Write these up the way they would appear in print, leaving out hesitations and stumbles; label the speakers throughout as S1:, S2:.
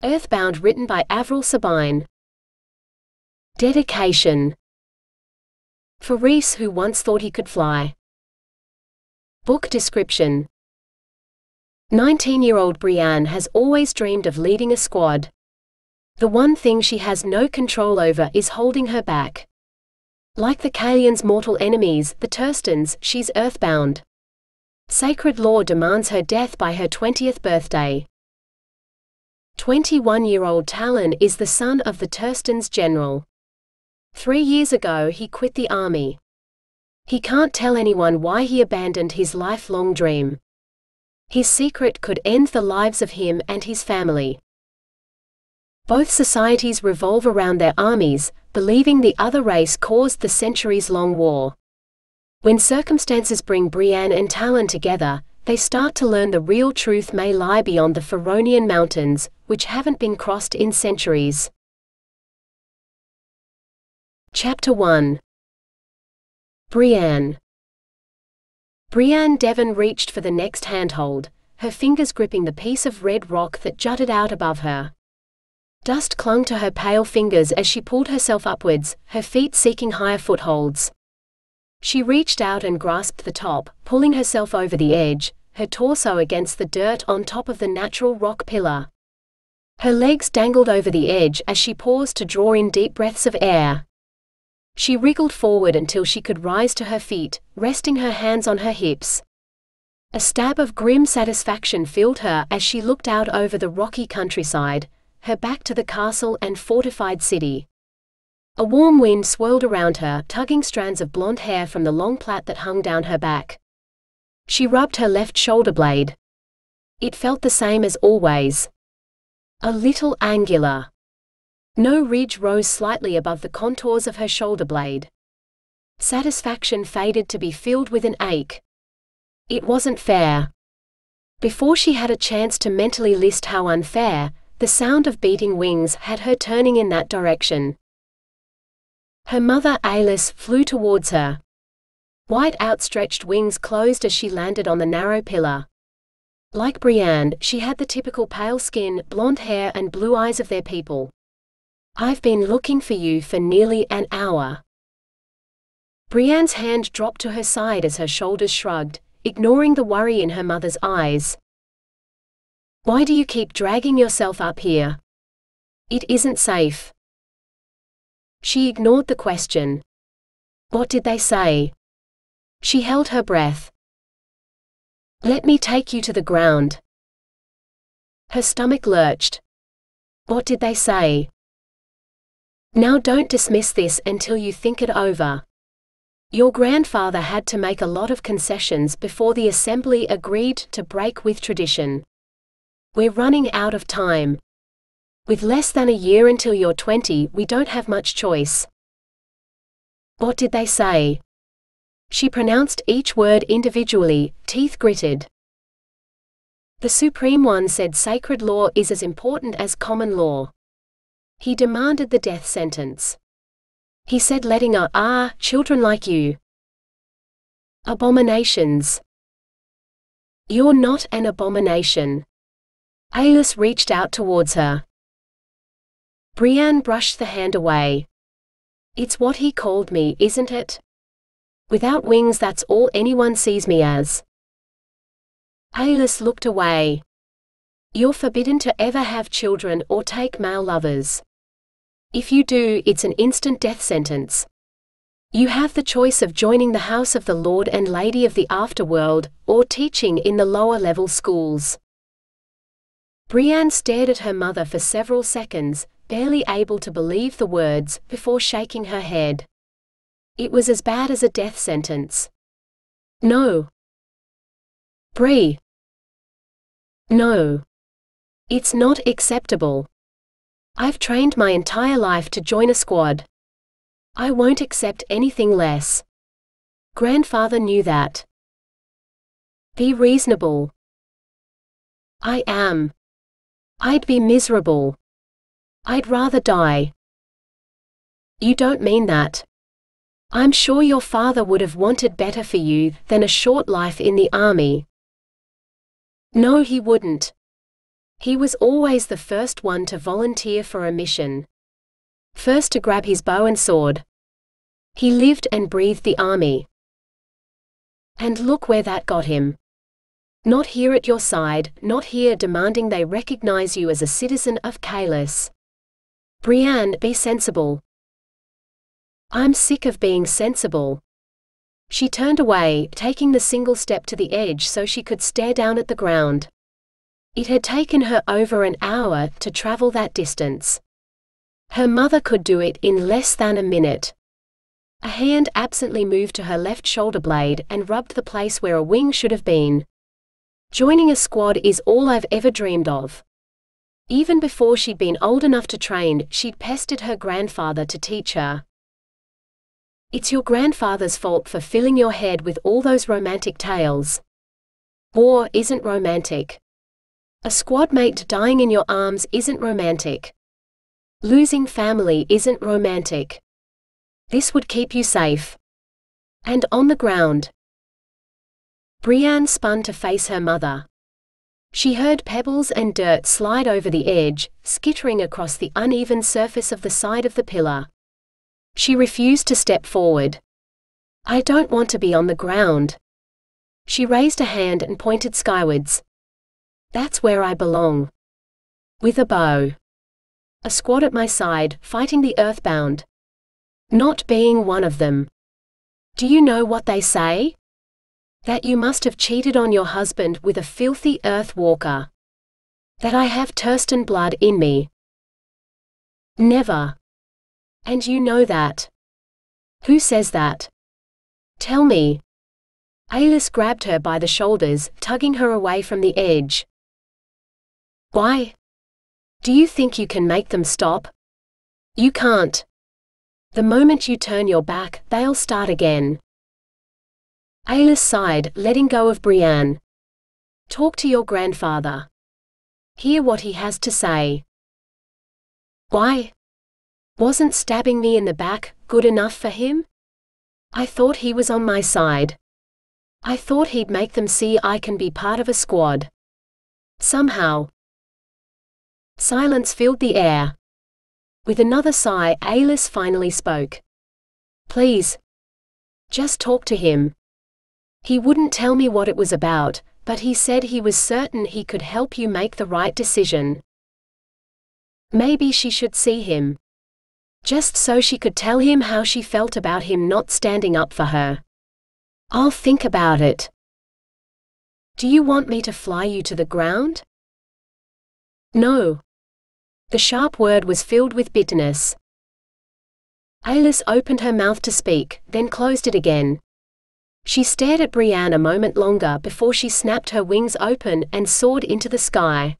S1: Earthbound, written by Avril, Sabine. Dedication. For Reese, who once thought he could fly. Book description. 19-year-old Brianne has always dreamed of leading a squad. The one thing she has no control over is holding her back. Like the Caelians' mortal enemies, the Terstens, she's earthbound. Sacred law demands her death by her 20th birthday. 21-year-old Talon is the son of the Terstens General. 3 years ago he quit the army. He can't tell anyone why he abandoned his lifelong dream. His secret could end the lives of him and his family. Both societies revolve around their armies, believing the other race caused the centuries-long war. When circumstances bring Brianne and Talon together, they start to learn the real truth may lie beyond the Feronian Mountains, which haven't been crossed in centuries. Chapter 1. Brianne. Brianne Devon reached for the next handhold, her fingers gripping the piece of red rock that jutted out above her. Dust clung to her pale fingers as she pulled herself upwards, her feet seeking higher footholds. She reached out and grasped the top, pulling herself over the edge, her torso against the dirt on top of the natural rock pillar. Her legs dangled over the edge as she paused to draw in deep breaths of air. She wriggled forward until she could rise to her feet, resting her hands on her hips. A stab of grim satisfaction filled her as she looked out over the rocky countryside, her back to the castle and fortified city. A warm wind swirled around her, tugging strands of blonde hair from the long plait that hung down her back. She rubbed her left shoulder blade. It felt the same as always. A little angular. No ridge rose slightly above the contours of her shoulder blade. Satisfaction faded to be filled with an ache. It wasn't fair. Before she had a chance to mentally list how unfair, the sound of beating wings had her turning in that direction. Her mother, Alice, flew towards her. White outstretched wings closed as she landed on the narrow pillar. Like Brianne, she had the typical pale skin, blonde hair and blue eyes of their people. "I've been looking for you for nearly an hour." Brianne's hand dropped to her side as her shoulders shrugged, ignoring the worry in her mother's eyes. "Why do you keep dragging yourself up here? It isn't safe." She ignored the question. What did they say? She held her breath. "Let me take you to the ground." Her stomach lurched. What did they say? "Now don't dismiss this until you think it over. Your grandfather had to make a lot of concessions before the assembly agreed to break with tradition. We're running out of time. With less than a year until you're 20, we don't have much choice." What did they say? She pronounced each word individually, teeth gritted. "The Supreme One said sacred law is as important as common law. He demanded the death sentence. He said letting children like you. Abominations. You're not an abomination." Alice reached out towards her. Brianne brushed the hand away. "It's what he called me, isn't it? Without wings, that's all anyone sees me as." Alice looked away. "You're forbidden to ever have children or take male lovers. If you do, it's an instant death sentence. You have the choice of joining the house of the Lord and Lady of the Afterworld, or teaching in the lower-level schools." Brianne stared at her mother for several seconds, barely able to believe the words, before shaking her head. It was as bad as a death sentence. "No. Bri. No. It's not acceptable. I've trained my entire life to join a squad. I won't accept anything less. Grandfather knew that. Be reasonable." "I am. I'd be miserable. I'd rather die." "You don't mean that. I'm sure your father would have wanted better for you than a short life in the army." "No, he wouldn't. He was always the first one to volunteer for a mission. First to grab his bow and sword. He lived and breathed the army. And look where that got him. Not here at your side, not here demanding they recognize you as a citizen of Caelus. Brianne, be sensible. I'm sick of being sensible. She turned away, taking the single step to the edge so she could stare down at the ground. It had taken her over an hour to travel that distance. Her mother could do it in less than a minute. A hand absently moved to her left shoulder blade and rubbed the place where a wing should have been. Joining a squad is all I've ever dreamed of. Even before she'd been old enough to train, she'd pestered her grandfather to teach her. It's your grandfather's fault for filling your head with all those romantic tales. War isn't romantic. A squad mate dying in your arms isn't romantic. Losing family isn't romantic. This would keep you safe. And on the ground. Brianne spun to face her mother. She heard pebbles and dirt slide over the edge, skittering across the uneven surface of the side of the pillar. She refused to step forward. I don't want to be on the ground. She raised a hand and pointed skywards. That's where I belong. With a bow. A squad at my side, fighting the earthbound. Not being one of them. Do you know what they say? That you must have cheated on your husband with a filthy earth walker. That I have Tersten blood in me. Never. And you know that. Who says that? Tell me. Alis grabbed her by the shoulders, tugging her away from the edge. Why? Do you think you can make them stop? You can't. The moment you turn your back, they'll start again. Alis sighed, letting go of Brianne. Talk to your grandfather. Hear what he has to say. Why? Wasn't stabbing me in the back good enough for him? I thought he was on my side. I thought he'd make them see I can be part of a squad. Somehow. Silence filled the air. With another sigh, Alis finally spoke. Please. Just talk to him. He wouldn't tell me what it was about, but he said he was certain he could help you make the right decision. Maybe she should see him. Just so she could tell him how she felt about him not standing up for her. I'll think about it. Do you want me to fly you to the ground? No. The sharp word was filled with bitterness. Alis opened her mouth to speak, then closed it again. She stared at Brianne a moment longer before she snapped her wings open and soared into the sky.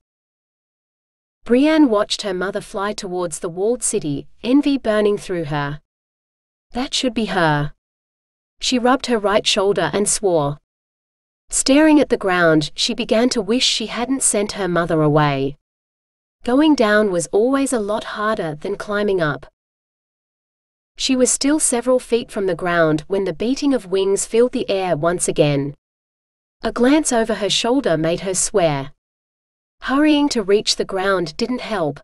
S1: Brianne watched her mother fly towards the walled city, envy burning through her. That should be her. She rubbed her right shoulder and swore. Staring at the ground, she began to wish she hadn't sent her mother away. Going down was always a lot harder than climbing up. She was still several feet from the ground when the beating of wings filled the air once again. A glance over her shoulder made her swear. Hurrying to reach the ground didn't help.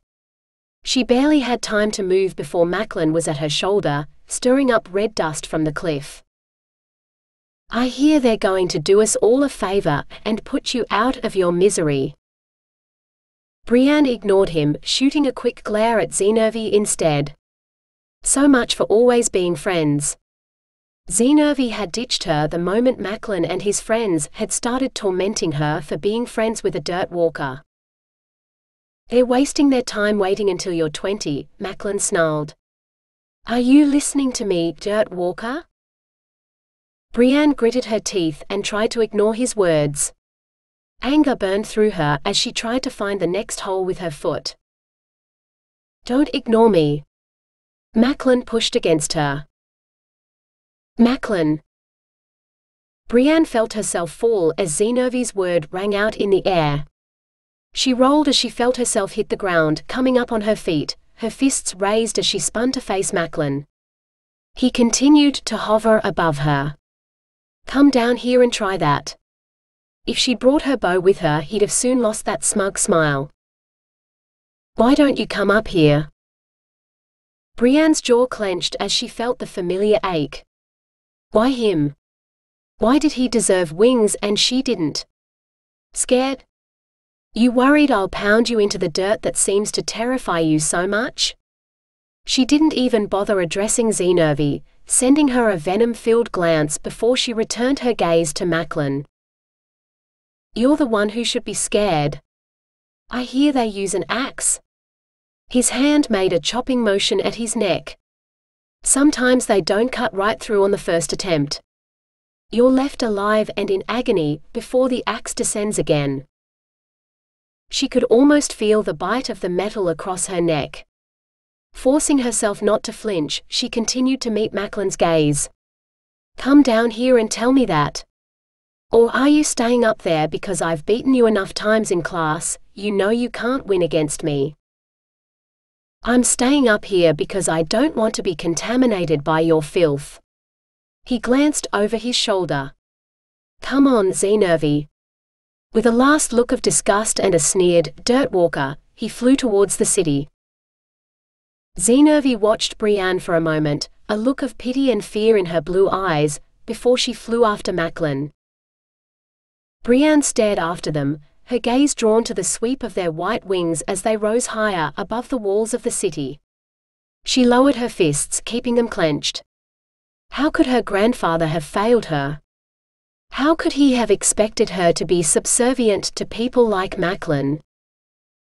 S1: She barely had time to move before Macklin was at her shoulder, stirring up red dust from the cliff. I hear they're going to do us all a favor and put you out of your misery. Brianne ignored him, shooting a quick glare at Zenervi instead. So much for always being friends. Zenervi had ditched her the moment Macklin and his friends had started tormenting her for being friends with a dirt walker. They're wasting their time waiting until you're 20, Macklin snarled. Are you listening to me, dirt walker? Brianne gritted her teeth and tried to ignore his words. Anger burned through her as she tried to find the next hole with her foot. Don't ignore me. Macklin pushed against her. Macklin. Brianne felt herself fall as Zenervi's word rang out in the air. She rolled as she felt herself hit the ground, coming up on her feet, her fists raised as she spun to face Macklin. He continued to hover above her. Come down here and try that. If she'd brought her bow with her, he'd have soon lost that smug smile. Why don't you come up here? Brianne's jaw clenched as she felt the familiar ache. Why him? Why did he deserve wings and she didn't? Scared? You worried I'll pound you into the dirt that seems to terrify you so much? She didn't even bother addressing Zenervi, sending her a venom-filled glance before she returned her gaze to Macklin. You're the one who should be scared. I hear they use an axe. His hand made a chopping motion at his neck. Sometimes they don't cut right through on the first attempt. You're left alive and in agony before the axe descends again. She could almost feel the bite of the metal across her neck. Forcing herself not to flinch, she continued to meet Macklin's gaze. Come down here and tell me that. Or are you staying up there because I've beaten you enough times in class, you know you can't win against me? I'm staying up here because I don't want to be contaminated by your filth. He glanced over his shoulder. Come on, Zenervi. With a last look of disgust and a sneered, dirt walker, he flew towards the city. Zenervi watched Brianne for a moment, a look of pity and fear in her blue eyes, before she flew after Macklin. Brianne stared after them, her gaze drawn to the sweep of their white wings as they rose higher above the walls of the city. She lowered her fists, keeping them clenched. How could her grandfather have failed her? How could he have expected her to be subservient to people like Macklin?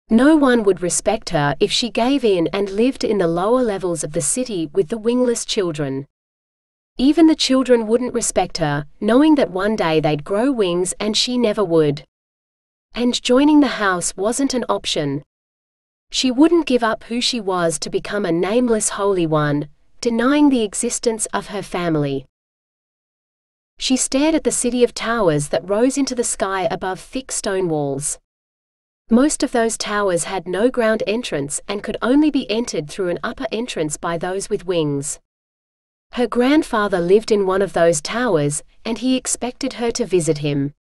S1: No one would respect her if she gave in and lived in the lower levels of the city with the wingless children. Even the children wouldn't respect her, knowing that one day they'd grow wings and she never would. And joining the house wasn't an option. She wouldn't give up who she was to become a nameless holy one, denying the existence of her family. She stared at the city of towers that rose into the sky above thick stone walls. Most of those towers had no ground entrance and could only be entered through an upper entrance by those with wings. Her grandfather lived in one of those towers, and he expected her to visit him.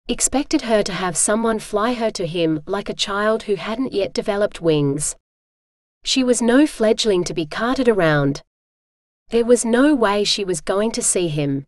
S1: Expected her to have someone fly her to him like a child who hadn't yet developed wings. She was no fledgling to be carted around. There was no way she was going to see him.